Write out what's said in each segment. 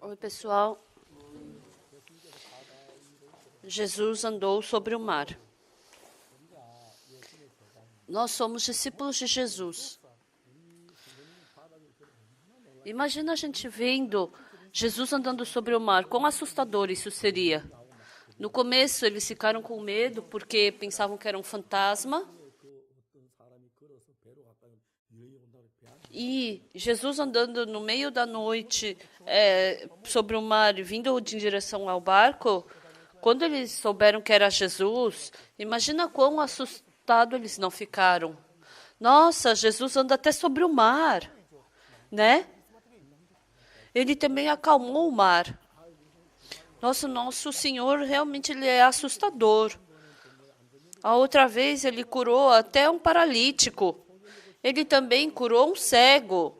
Oi, pessoal. Jesus andou sobre o mar. Nós somos discípulos de Jesus. Imagina a gente vendo Jesus andando sobre o mar. Quão assustador isso seria. No começo, eles ficaram com medo porque pensavam que era um fantasma. E Jesus andando no meio da noite sobre o mar, vindo em direção ao barco, quando eles souberam que era Jesus, imagina quão assustados eles não ficaram. Nossa, Jesus anda até sobre o mar, né? Ele também acalmou o mar. Nosso Senhor realmente ele é assustador. A outra vez ele curou até um paralítico. Ele também curou um cego.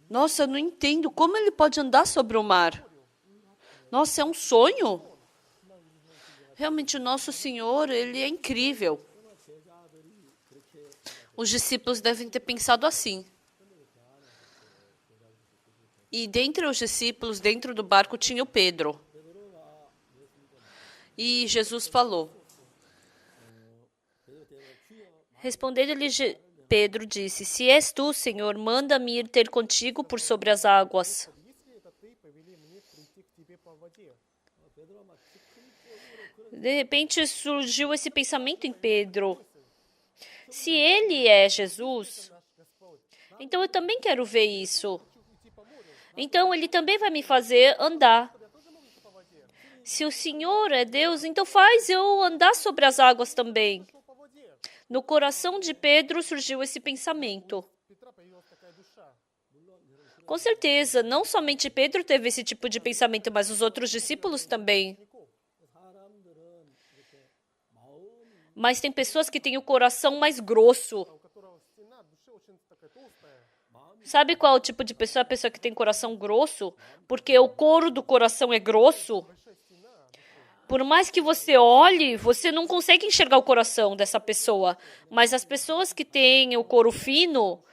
Nossa, eu não entendo como ele pode andar sobre o mar. Nossa, é um sonho. Realmente o nosso Senhor, ele é incrível. Os discípulos devem ter pensado assim. E dentre os discípulos, dentro do barco, tinha o Pedro. E Jesus falou. Respondendo-lhe, Pedro disse: Se és tu, Senhor, manda-me ir ter contigo por sobre as águas. De repente surgiu esse pensamento em Pedro. Se ele é Jesus, então eu também quero ver isso. Então ele também vai me fazer andar. Se o Senhor é Deus, então faz eu andar sobre as águas também. No coração de Pedro surgiu esse pensamento. Com certeza, não somente Pedro teve esse tipo de pensamento, mas os outros discípulos também. Mas tem pessoas que têm o coração mais grosso. Sabe qual é o tipo de pessoa? A pessoa que tem coração grosso? Porque o couro do coração é grosso. Por mais que você olhe, você não consegue enxergar o coração dessa pessoa. Mas as pessoas que têm o couro fino,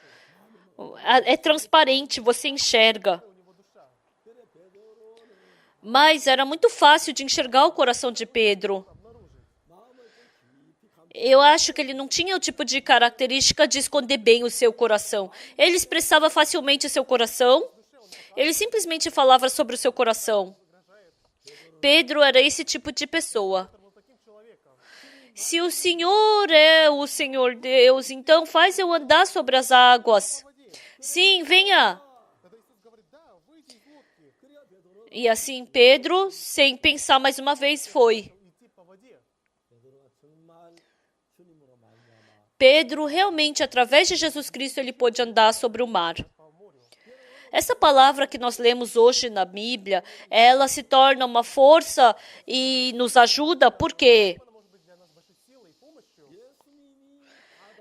é transparente, você enxerga. Mas era muito fácil de enxergar o coração de Pedro. Eu acho que ele não tinha o tipo de característica de esconder bem o seu coração. Ele expressava facilmente o seu coração. Ele simplesmente falava sobre o seu coração. Pedro era esse tipo de pessoa. Se o Senhor é o Senhor Deus, então faz eu andar sobre as águas. Sim, venha. E assim Pedro, sem pensar mais uma vez, foi. Pedro, realmente, através de Jesus Cristo, ele pôde andar sobre o mar. Essa palavra que nós lemos hoje na Bíblia, ela se torna uma força e nos ajuda, porque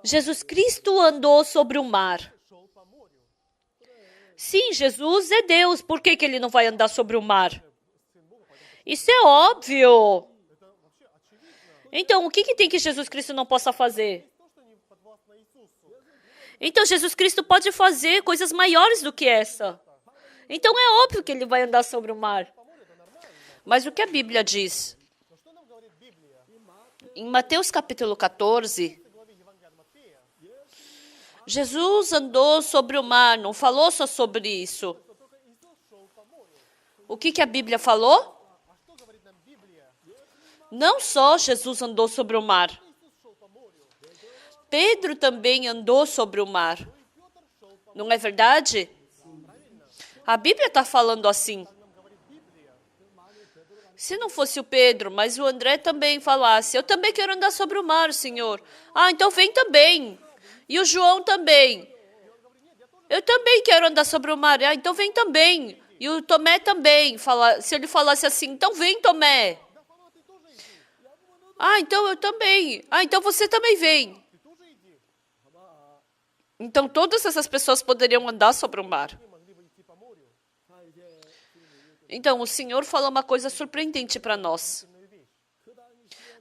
Jesus Cristo andou sobre o mar. Sim, Jesus é Deus, por que ele não vai andar sobre o mar? Isso é óbvio. Então, o que tem que Jesus Cristo não possa fazer? Então, Jesus Cristo pode fazer coisas maiores do que essa. Então, é óbvio que ele vai andar sobre o mar. Mas o que a Bíblia diz? Em Mateus capítulo 14, Jesus andou sobre o mar, não falou só sobre isso. O que a Bíblia falou? Não só Jesus andou sobre o mar. Pedro também andou sobre o mar. Não é verdade? A Bíblia está falando assim. Se não fosse o Pedro, mas o André também falasse, eu também quero andar sobre o mar, Senhor. Ah, então vem também. E o João também. Eu também quero andar sobre o mar. Ah, então vem também. E o Tomé também. Se ele falasse assim, então vem, Tomé. Ah, então eu também. Ah, então você também vem. Então, todas essas pessoas poderiam andar sobre o mar. Então, o Senhor falou uma coisa surpreendente para nós.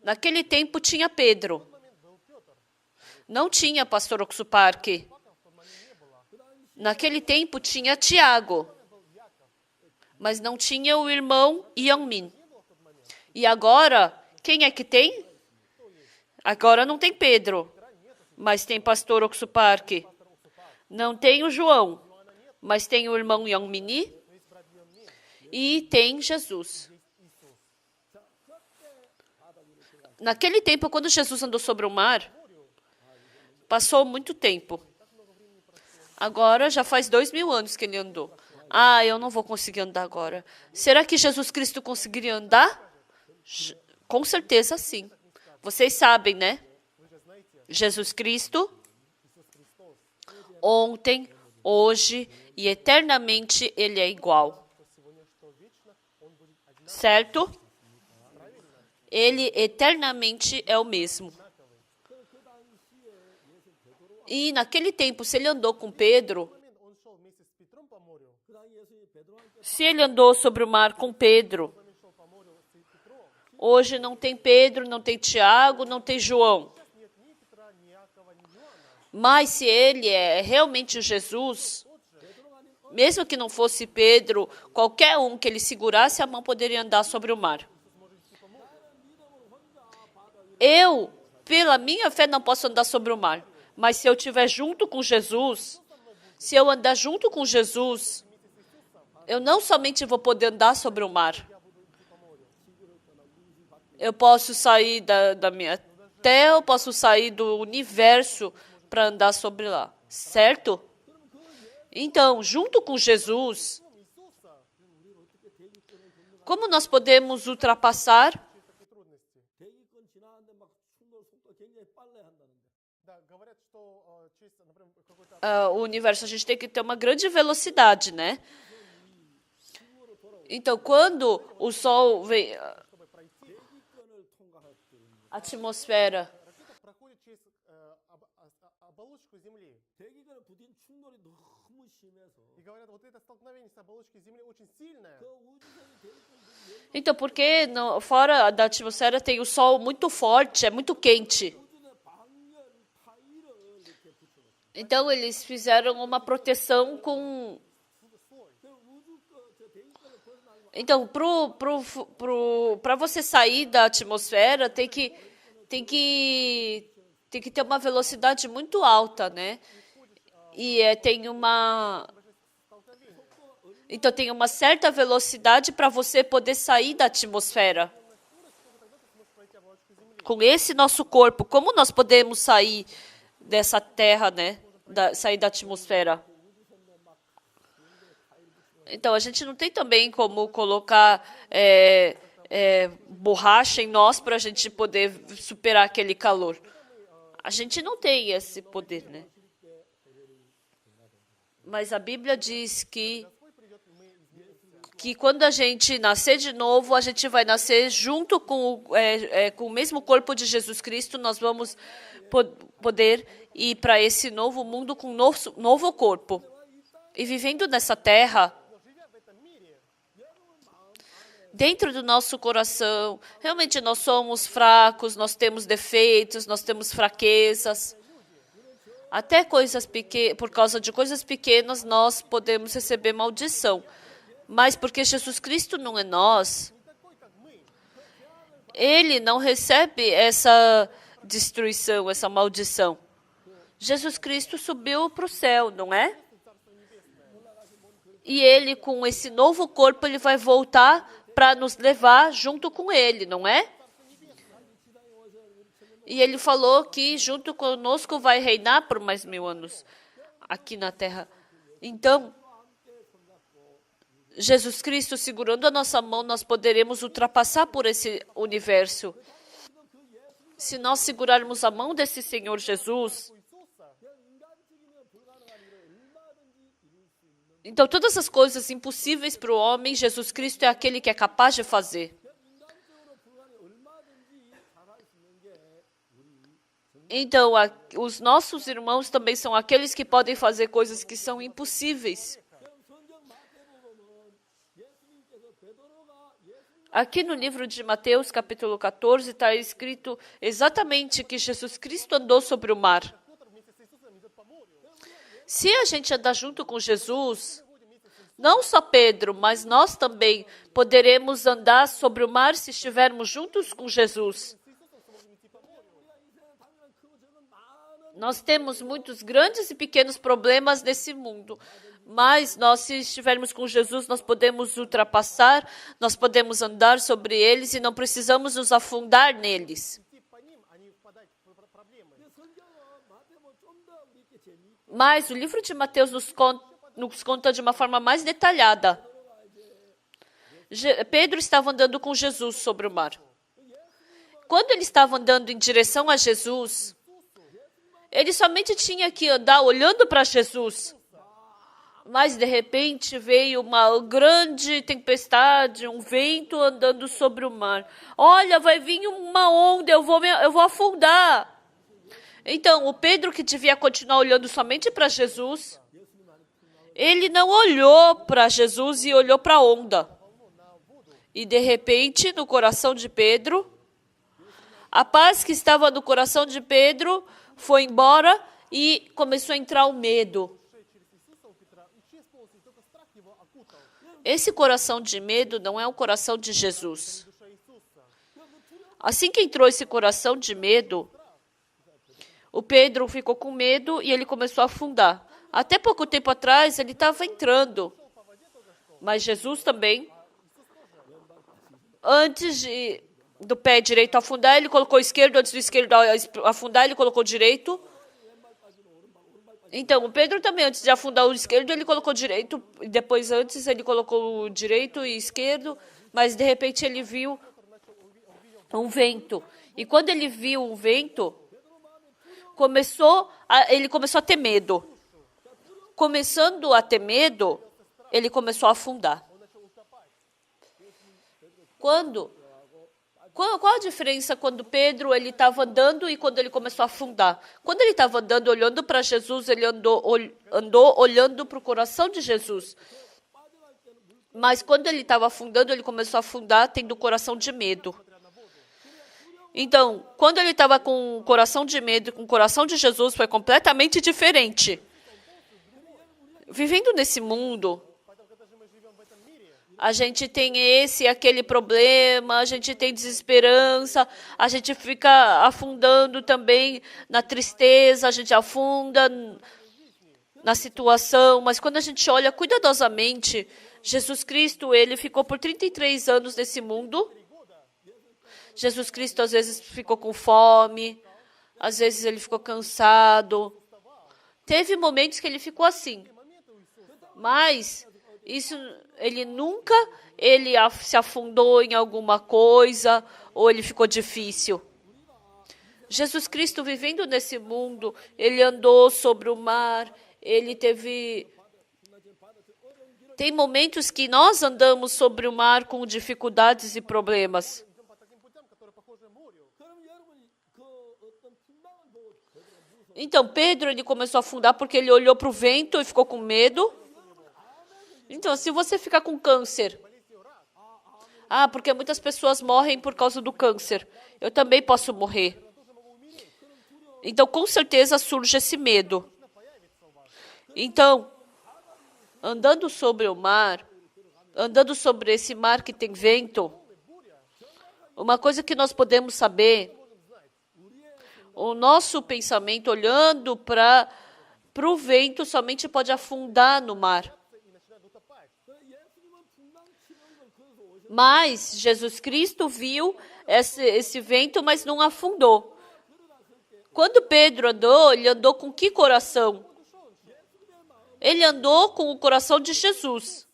Naquele tempo tinha Pedro. Não tinha pastor Oxuparque. Naquele tempo tinha Tiago, mas não tinha o irmão Yangmin. E agora, quem é que tem? Agora não tem Pedro, mas tem pastor Oksupark. Não tem o João, mas tem o irmão Yangmini e tem Jesus. Naquele tempo, quando Jesus andou sobre o mar, passou muito tempo. Agora já faz 2000 anos que ele andou. Ah, eu não vou conseguir andar agora. Será que Jesus Cristo conseguiria andar? Com certeza sim. Vocês sabem, né? Jesus Cristo, ontem, hoje e eternamente Ele é igual. Certo? Ele eternamente é o mesmo. E naquele tempo, se Ele andou com Pedro, se Ele andou sobre o mar com Pedro, hoje não tem Pedro, não tem Tiago, não tem João. Mas se Ele é realmente Jesus, mesmo que não fosse Pedro, qualquer um que Ele segurasse a mão poderia andar sobre o mar. Eu, pela minha fé, não posso andar sobre o mar. Mas se eu estiver junto com Jesus, se eu andar junto com Jesus, eu não somente vou poder andar sobre o mar. Eu posso sair da minha terra, eu posso sair do universo para andar sobre lá. Certo? Então, junto com Jesus, como nós podemos ultrapassar o universo? A gente tem que ter uma grande velocidade, né? Então, quando o Sol vem, a atmosfera, então, porque fora da atmosfera tem o Sol muito forte, é muito quente. Então, eles fizeram uma proteção com... Então, para você sair da atmosfera, tem que ter uma velocidade muito alta, né? E então, tem uma certa velocidade para você poder sair da atmosfera. Com esse nosso corpo, como nós podemos sair dessa terra, né? Sair da atmosfera? Então, a gente não tem também como colocar borracha em nós para a gente poder superar aquele calor. A gente não tem esse poder, né? Mas a Bíblia diz que quando a gente nascer de novo, a gente vai nascer junto com o mesmo corpo de Jesus Cristo, nós vamos poder ir para esse novo mundo com novo corpo. E vivendo nessa terra, dentro do nosso coração, realmente nós somos fracos, nós temos defeitos, nós temos fraquezas. Até por causa de coisas pequenas, nós podemos receber maldição. Mas porque Jesus Cristo não é nós, Ele não recebe essa destruição, essa maldição. Jesus Cristo subiu para o céu, não é? E Ele, com esse novo corpo, Ele vai voltar para nos levar junto com Ele, não é? E Ele falou que junto conosco vai reinar por mais 1000 anos aqui na Terra. Então, Jesus Cristo segurando a nossa mão, nós poderemos ultrapassar por esse universo. Se nós segurarmos a mão desse Senhor Jesus, então todas as coisas impossíveis para o homem, Jesus Cristo é aquele que é capaz de fazer. Então, os nossos irmãos também são aqueles que podem fazer coisas que são impossíveis. Aqui no livro de Mateus, capítulo 14, está escrito exatamente que Jesus Cristo andou sobre o mar. Se a gente andar junto com Jesus, não só Pedro, mas nós também poderemos andar sobre o mar se estivermos juntos com Jesus. Nós temos muitos grandes e pequenos problemas nesse mundo, mas nós, se estivermos com Jesus, nós podemos ultrapassar, nós podemos andar sobre eles e não precisamos nos afundar neles. Mas o livro de Mateus nos conta de uma forma mais detalhada. Pedro estava andando com Jesus sobre o mar. Quando ele estava andando em direção a Jesus, ele somente tinha que andar olhando para Jesus. Mas, de repente, veio uma grande tempestade, um vento andando sobre o mar. Olha, vai vir uma onda, eu vou afundar. Então, o Pedro, que devia continuar olhando somente para Jesus, ele não olhou para Jesus e olhou para a onda. E, de repente, no coração de Pedro, a paz que estava no coração de Pedro foi embora e começou a entrar o medo. Esse coração de medo não é o coração de Jesus. Assim que entrou esse coração de medo, o Pedro ficou com medo e ele começou a afundar. Até pouco tempo atrás, ele estava entrando. Mas Jesus também, antes do pé direito afundar, ele colocou o esquerdo. Antes do esquerdo afundar, ele colocou o direito. Então, o Pedro também, antes de afundar o esquerdo, ele colocou o direito. E depois, antes, ele colocou o direito e esquerdo. Mas, de repente, ele viu um vento. E quando ele viu um vento, ele começou a ter medo. Começando a ter medo, ele começou a afundar. Qual a diferença quando Pedro estava andando e quando ele começou a afundar? Quando ele estava andando, olhando para Jesus, ele andou olhando para o coração de Jesus. Mas quando ele estava afundando, ele começou a afundar tendo o coração de medo. Então, quando ele estava com o coração de medo e com o coração de Jesus, foi completamente diferente. Vivendo nesse mundo, a gente tem esse e aquele problema, a gente tem desesperança, a gente fica afundando também na tristeza, a gente afunda na situação, mas quando a gente olha cuidadosamente, Jesus Cristo, ele ficou por 33 anos nesse mundo. Jesus Cristo às vezes ficou com fome, às vezes ele ficou cansado. Teve momentos que ele ficou assim, mas ele nunca se afundou em alguma coisa ou ele ficou difícil. Jesus Cristo, vivendo nesse mundo, ele andou sobre o mar, Tem momentos que nós andamos sobre o mar com dificuldades e problemas. Então, Pedro, ele começou a afundar porque ele olhou para o vento e ficou com medo. Então, se você ficar com câncer, porque muitas pessoas morrem por causa do câncer. Eu também posso morrer. Então, com certeza surge esse medo. Então, andando sobre o mar, andando sobre esse mar que tem vento, uma coisa que nós podemos saber, o nosso pensamento olhando para o vento somente pode afundar no mar. Mas Jesus Cristo viu esse vento, mas não afundou. Quando Pedro andou, ele andou com que coração? Ele andou com o coração de Jesus.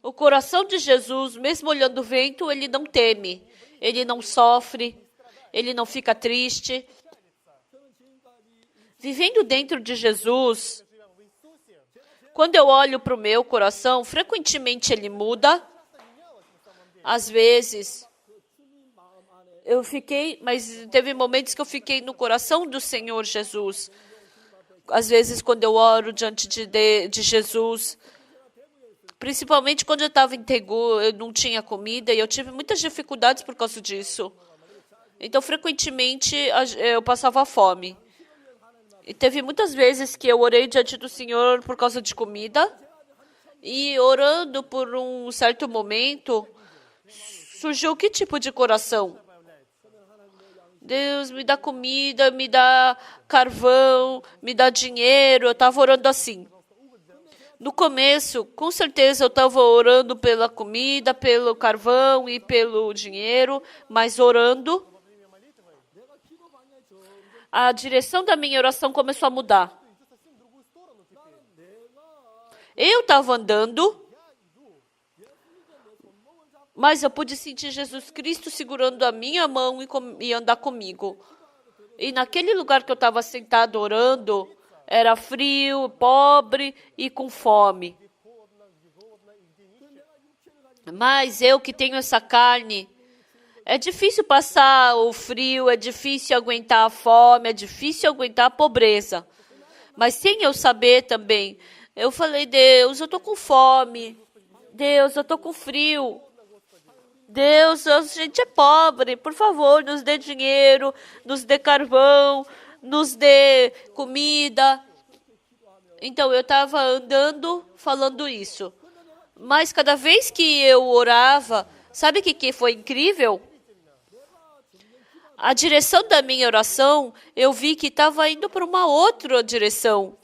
O coração de Jesus, mesmo olhando o vento, ele não teme, ele não sofre, ele não fica triste. Vivendo dentro de Jesus, quando eu olho para o meu coração, frequentemente ele muda. Às vezes, mas teve momentos que eu fiquei no coração do Senhor Jesus. Às vezes, quando eu oro diante de Jesus, principalmente quando eu estava em Tegu, eu não tinha comida e eu tive muitas dificuldades por causa disso. Então, frequentemente, eu passava fome. E teve muitas vezes que eu orei diante do Senhor por causa de comida. E orando por um certo momento, surgiu que tipo de coração? Deus, me dá comida, me dá carvão, me dá dinheiro. Eu estava orando assim. No começo, com certeza eu estava orando pela comida, pelo carvão e pelo dinheiro, mas orando, a direção da minha oração começou a mudar. Eu estava andando, mas eu pude sentir Jesus Cristo segurando a minha mão e andar comigo. E naquele lugar que eu estava sentado orando, era frio, pobre e com fome. Mas eu que tenho essa carne, é difícil passar o frio, é difícil aguentar a fome, é difícil aguentar a pobreza. Mas sem eu saber também, eu falei, Deus, eu estou com fome. Deus, eu estou com frio. Deus, a gente é pobre, por favor, nos dê dinheiro, nos dê carvão, nos dê comida. Então, eu estava andando falando isso. Mas cada vez que eu orava, sabe o que foi incrível? A direção da minha oração, eu vi que estava indo para uma outra direção.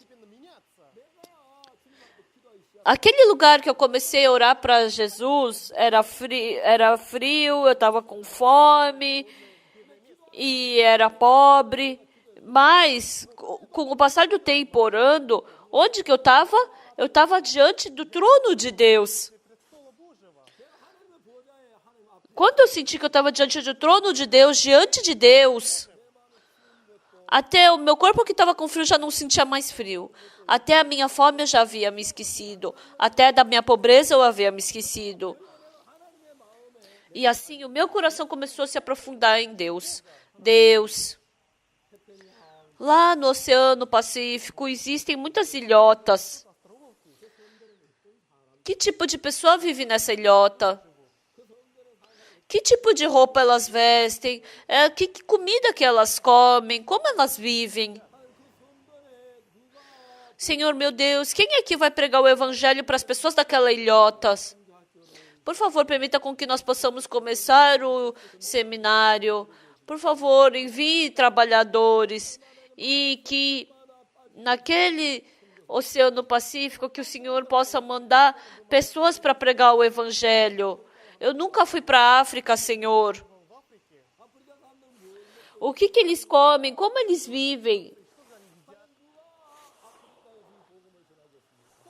Aquele lugar que eu comecei a orar para Jesus era frio, eu estava com fome e era pobre. Mas, com o passar do tempo orando, onde que eu estava? Eu estava diante do trono de Deus. Quando eu senti que eu estava diante do trono de Deus, diante de Deus, até o meu corpo que estava com frio já não sentia mais frio. Até a minha fome eu já havia me esquecido. Até da minha pobreza eu havia me esquecido. E assim o meu coração começou a se aprofundar em Deus. Deus. Lá no Oceano Pacífico existem muitas ilhotas. Que tipo de pessoa vive nessa ilhota? Que tipo de roupa elas vestem? Que comida que elas comem? Como elas vivem? Senhor, meu Deus, quem é que vai pregar o evangelho para as pessoas daquela ilhota? Por favor, permita com que nós possamos começar o seminário. Por favor, envie trabalhadores e que naquele Oceano Pacífico que o Senhor possa mandar pessoas para pregar o evangelho. Eu nunca fui para a África, Senhor. O que eles comem? Como eles vivem?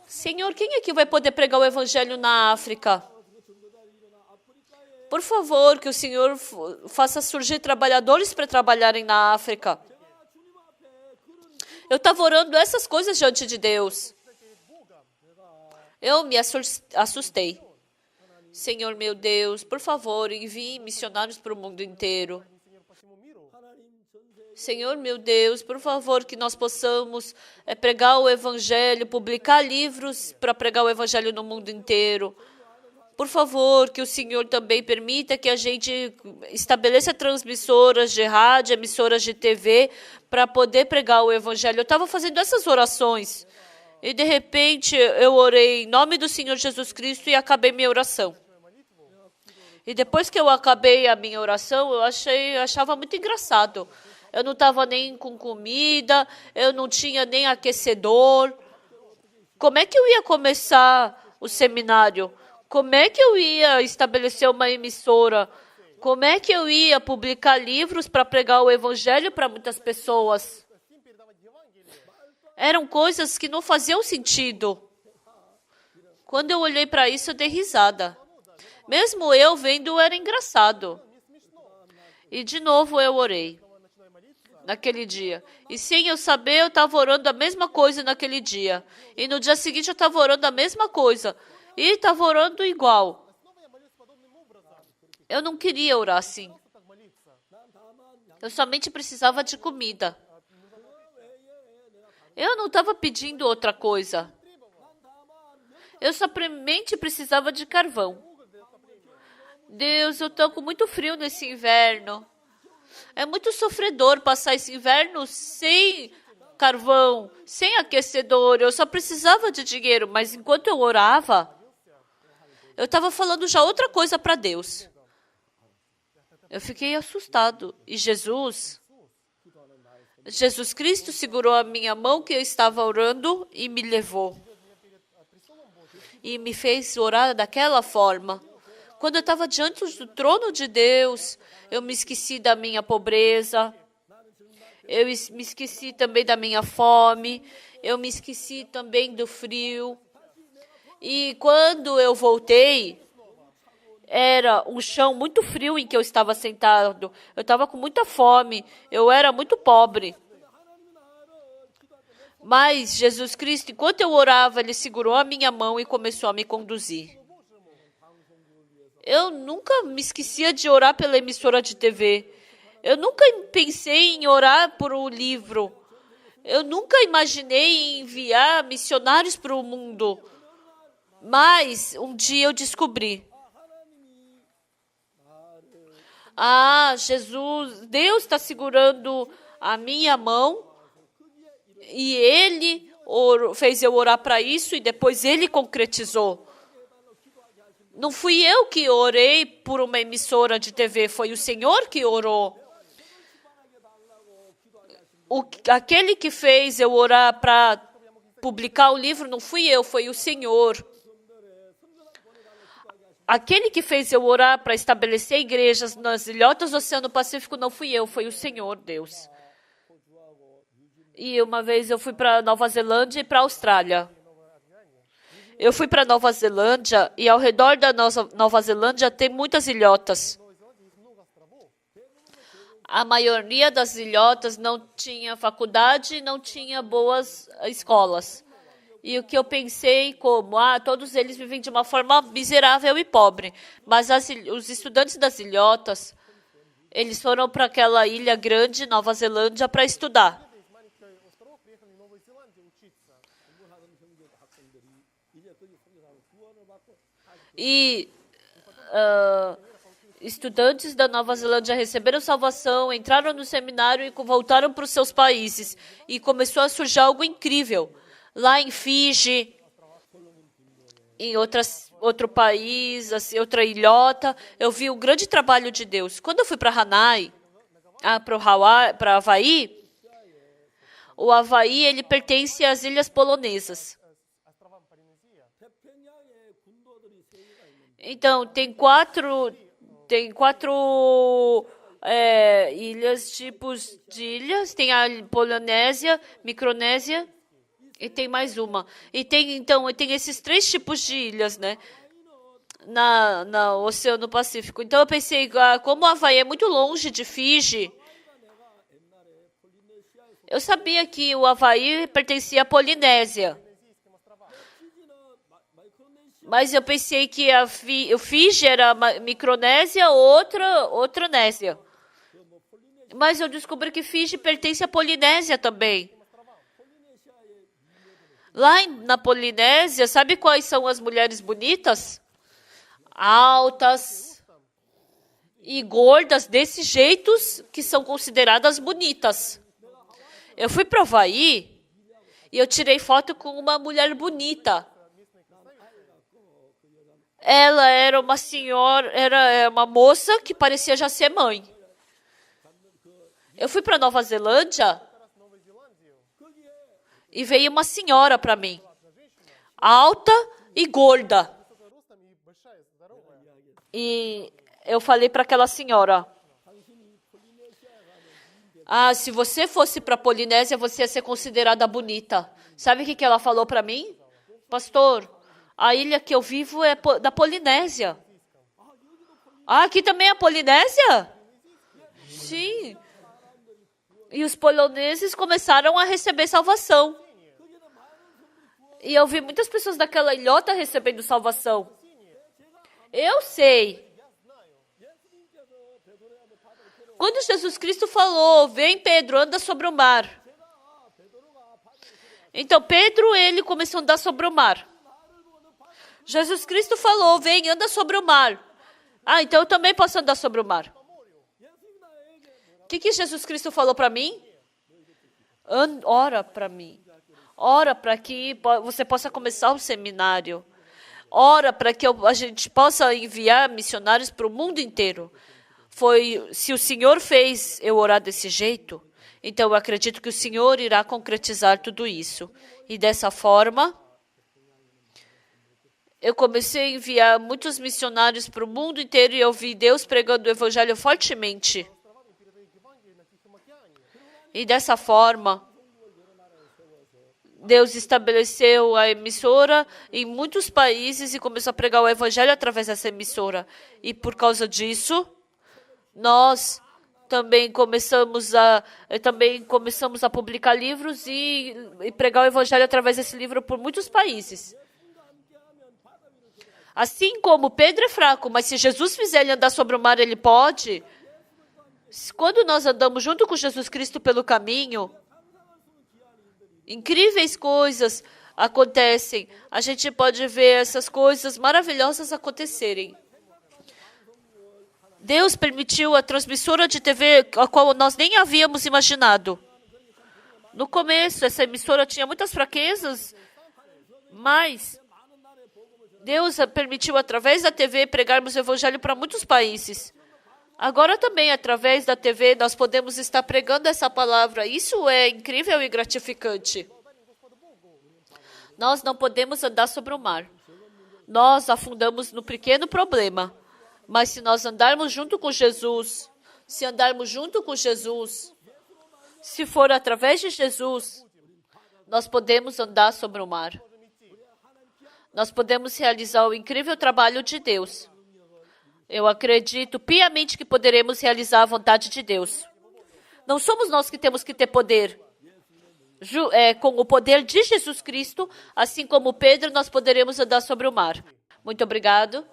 Senhor, quem é que vai poder pregar o evangelho na África? Por favor, que o Senhor faça surgir trabalhadores para trabalharem na África. Eu estava orando essas coisas diante de Deus. Eu me assustei. Senhor, meu Deus, por favor, envie missionários para o mundo inteiro. Senhor, meu Deus, por favor, que nós possamos pregar o Evangelho, publicar livros para pregar o Evangelho no mundo inteiro. Por favor, que o Senhor também permita que a gente estabeleça transmissoras de rádio, emissoras de TV, para poder pregar o Evangelho. Eu estava fazendo essas orações e, de repente, eu orei em nome do Senhor Jesus Cristo e acabei minha oração. E depois que eu acabei a minha oração, eu achava muito engraçado. Eu não estava nem com comida, eu não tinha nem aquecedor. Como é que eu ia começar o seminário? Como é que eu ia estabelecer uma emissora? Como é que eu ia publicar livros para pregar o evangelho para muitas pessoas? Eram coisas que não faziam sentido. Quando eu olhei para isso, eu dei risada. Mesmo eu vendo, era engraçado. E de novo eu orei. Naquele dia. E sem eu saber, eu estava orando a mesma coisa naquele dia. E no dia seguinte eu estava orando a mesma coisa. E estava orando igual. Eu não queria orar assim. Eu somente precisava de comida. Eu não estava pedindo outra coisa. Eu somente precisava de carvão. Deus, eu estou com muito frio nesse inverno. É muito sofredor passar esse inverno sem carvão, sem aquecedor, eu só precisava de dinheiro, mas enquanto eu orava, eu estava falando já outra coisa para Deus. Eu fiquei assustado. E Jesus Cristo segurou a minha mão que eu estava orando e me levou. E me fez orar daquela forma. Quando eu estava diante do trono de Deus, eu me esqueci da minha pobreza. Eu me esqueci também da minha fome. Eu me esqueci também do frio. E quando eu voltei, era um chão muito frio em que eu estava sentado. Eu estava com muita fome. Eu era muito pobre. Mas Jesus Cristo, enquanto eu orava, Ele segurou a minha mão e começou a me conduzir. Eu nunca me esquecia de orar pela emissora de TV. Eu nunca pensei em orar por um livro. Eu nunca imaginei em enviar missionários para o mundo. Mas um dia eu descobri. Jesus, Deus está segurando a minha mão e Ele fez eu orar para isso e depois Ele concretizou. Não fui eu que orei por uma emissora de TV, foi o Senhor que orou. Aquele que fez eu orar para publicar o livro não fui eu, foi o Senhor. Aquele que fez eu orar para estabelecer igrejas nas ilhotas do Oceano Pacífico não fui eu, foi o Senhor Deus. E uma vez eu fui para Nova Zelândia e para a Austrália. Eu fui para Nova Zelândia e ao redor da Nova Zelândia tem muitas ilhotas. A maioria das ilhotas não tinha faculdade, não tinha boas escolas. E o que eu pensei como, todos eles vivem de uma forma miserável e pobre. Mas os estudantes das ilhotas, eles foram para aquela ilha grande, Nova Zelândia, para estudar. E estudantes da Nova Zelândia receberam salvação, entraram no seminário e voltaram para os seus países. E começou a surgir algo incrível. Lá em Fiji, em outro país, assim, outra ilhota, eu vi o grande trabalho de Deus. Quando eu fui para para Havaí, o Havaí ele pertence às ilhas polonesas. Então, tem quatro ilhas, tipos de ilhas. Tem a Polinésia, Micronésia e tem mais uma. E tem esses 3 tipos de ilhas, né? No Oceano Pacífico. Então, eu pensei, como o Havaí é muito longe de Fiji, eu sabia que o Havaí pertencia à Polinésia. Mas eu pensei que o Fiji era Micronésia, outra Nésia. Mas eu descobri que Fiji pertence à Polinésia também. Lá na Polinésia, sabe quais são as mulheres bonitas? Altas e gordas, desse jeito que são consideradas bonitas. Eu fui para o Havaí e eu tirei foto com uma mulher bonita. Ela era uma senhora, era uma moça que parecia já ser mãe. Eu fui para Nova Zelândia e veio uma senhora para mim, alta e gorda. E eu falei para aquela senhora, se você fosse para a Polinésia, você ia ser considerada bonita. Sabe o que ela falou para mim? Pastor, a ilha que eu vivo é da Polinésia. Aqui também é a Polinésia? Sim. E os poloneses começaram a receber salvação. E eu vi muitas pessoas daquela ilhota recebendo salvação. Eu sei. Quando Jesus Cristo falou, vem Pedro, anda sobre o mar. Então Pedro, ele começou a andar sobre o mar. Jesus Cristo falou, vem, anda sobre o mar. Então eu também posso andar sobre o mar. O que Jesus Cristo falou para mim? Ora para mim. Ora para que você possa começar o seminário. Ora para que a gente possa enviar missionários para o mundo inteiro. Se o Senhor fez eu orar desse jeito, então eu acredito que o Senhor irá concretizar tudo isso. E dessa forma, eu comecei a enviar muitos missionários para o mundo inteiro e eu vi Deus pregando o evangelho fortemente. E dessa forma, Deus estabeleceu a emissora em muitos países e começou a pregar o evangelho através dessa emissora. E por causa disso, nós também começamos a publicar livros e pregar o evangelho através desse livro por muitos países. Assim como Pedro é fraco, mas se Jesus fizer ele andar sobre o mar, ele pode. Quando nós andamos junto com Jesus Cristo pelo caminho, incríveis coisas acontecem. A gente pode ver essas coisas maravilhosas acontecerem. Deus permitiu a transmissora de TV, a qual nós nem havíamos imaginado. No começo, essa emissora tinha muitas fraquezas, mas Deus permitiu, através da TV, pregarmos o evangelho para muitos países. Agora também, através da TV, nós podemos estar pregando essa palavra. Isso é incrível e gratificante. Nós não podemos andar sobre o mar. Nós afundamos no pequeno problema. Mas se nós andarmos junto com Jesus, se for através de Jesus, nós podemos andar sobre o mar. Nós podemos realizar o incrível trabalho de Deus. Eu acredito piamente que poderemos realizar a vontade de Deus. Não somos nós que temos que ter poder. Com o poder de Jesus Cristo, assim como Pedro, nós poderemos andar sobre o mar. Muito obrigado.